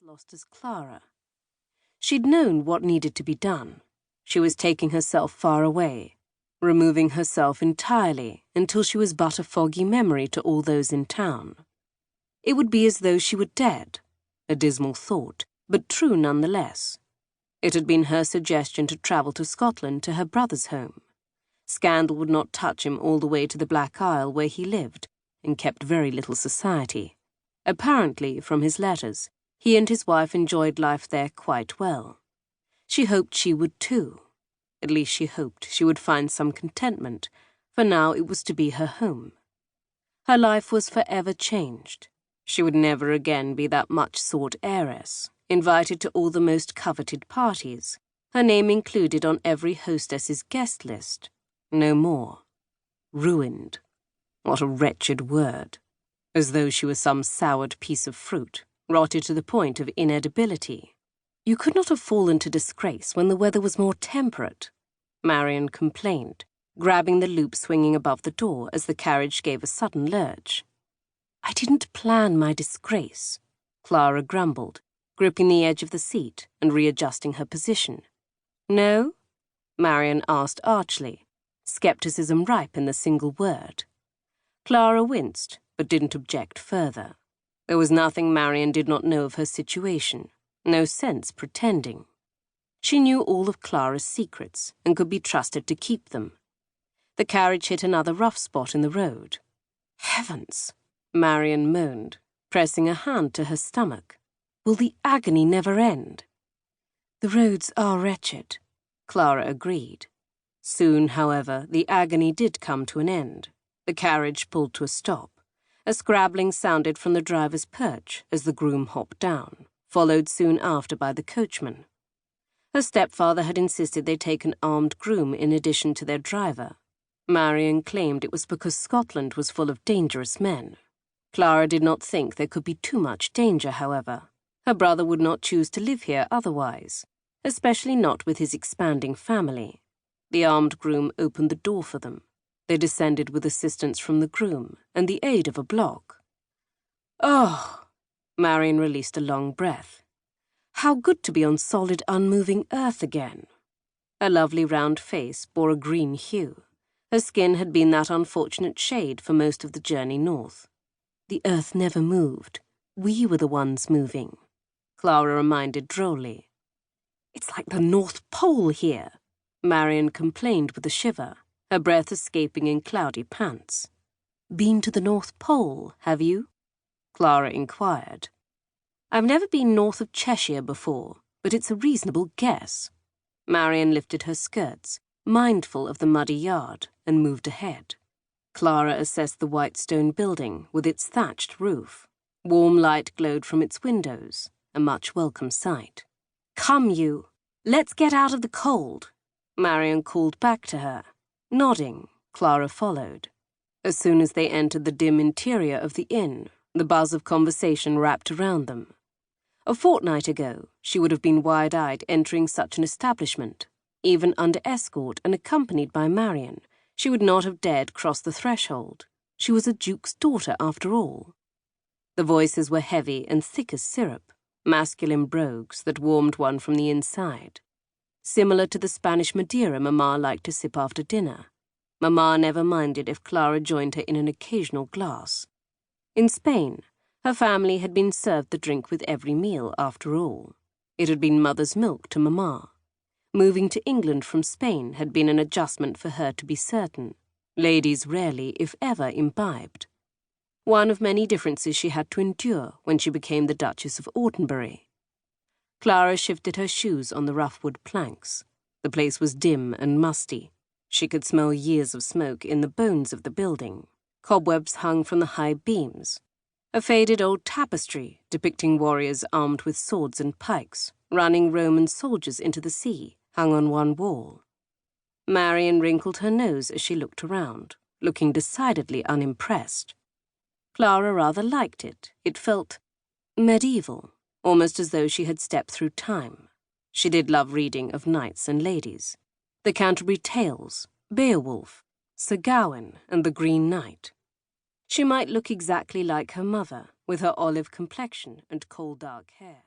lost as Clara. She'd known what needed to be done. She was taking herself far away, removing herself entirely until she was but a foggy memory to all those in town. It would be as though she were dead, a dismal thought, but true nonetheless. It had been her suggestion to travel to Scotland to her brother's home. Scandal would not touch him all the way to the Black Isle where he lived and kept very little society. Apparently, from his letters, he and his wife enjoyed life there quite well. She hoped she would too. At least she hoped she would find some contentment, for now it was to be her home. Her life was forever changed. She would never again be that much-sought heiress, invited to all the most coveted parties, her name included on every hostess's guest list. No more. Ruined. What a wretched word. As though she was some soured piece of fruit, rotted to the point of inedibility. You could not have fallen to disgrace when the weather was more temperate, Marian complained, grabbing the loop swinging above the door as the carriage gave a sudden lurch. I didn't plan my disgrace, Clara grumbled, gripping the edge of the seat and readjusting her position. No? Marian asked archly, skepticism ripe in the single word. Clara winced, but didn't object further. There was nothing Marian did not know of her situation, no sense pretending. She knew all of Clara's secrets and could be trusted to keep them. The carriage hit another rough spot in the road. Heavens, Marian moaned, pressing a hand to her stomach. Will the agony never end? The roads are wretched, Clara agreed. Soon, however, the agony did come to an end. The carriage pulled to a stop. A scrabbling sounded from the driver's perch as the groom hopped down, followed soon after by the coachman. Her stepfather had insisted they take an armed groom in addition to their driver. Marian claimed it was because Scotland was full of dangerous men. Clara did not think there could be too much danger, however. Her brother would not choose to live here otherwise, especially not with his expanding family. The armed groom opened the door for them. They descended with assistance from the groom and the aid of a block. Oh! Marian released a long breath. How good to be on solid, unmoving earth again. Her lovely round face bore a green hue. Her skin had been that unfortunate shade for most of the journey north. The earth never moved. We were the ones moving, Clara reminded drolly. It's like the North Pole here, Marian complained with a shiver, her breath escaping in cloudy pants. Been to the North Pole, have you? Clara inquired. I've never been north of Cheshire before, but it's a reasonable guess. Marian lifted her skirts, mindful of the muddy yard, and moved ahead. Clara assessed the white stone building with its thatched roof. Warm light glowed from its windows, a much welcome sight. Come, you! Let's get out of the cold, Marian called back to her. Nodding, Clara followed. As soon as they entered the dim interior of the inn, the buzz of conversation wrapped around them. A fortnight ago, she would have been wide-eyed entering such an establishment. Even under escort and accompanied by Marian, she would not have dared cross the threshold. She was a duke's daughter, after all. The voices were heavy and thick as syrup, masculine brogues that warmed one from the inside. Similar to the Spanish Madeira Mamma liked to sip after dinner. Mamma never minded if Clara joined her in an occasional glass. In Spain, her family had been served the drink with every meal, after all. It had been mother's milk to Mamma. Moving to England from Spain had been an adjustment for her, to be certain. Ladies rarely, if ever, imbibed. One of many differences she had to endure when she became the Duchess of Autenberry. Clara shifted her shoes on the rough wood planks. The place was dim and musty. She could smell years of smoke in the bones of the building. Cobwebs hung from the high beams. A faded old tapestry depicting warriors armed with swords and pikes, running Roman soldiers into the sea, hung on one wall. Marian wrinkled her nose as she looked around, looking decidedly unimpressed. Clara rather liked it. It felt medieval, almost as though she had stepped through time. She did love reading of knights and ladies. The Canterbury Tales, Beowulf, Sir Gawain, and the Green Knight. She might look exactly like her mother, with her olive complexion and coal dark hair.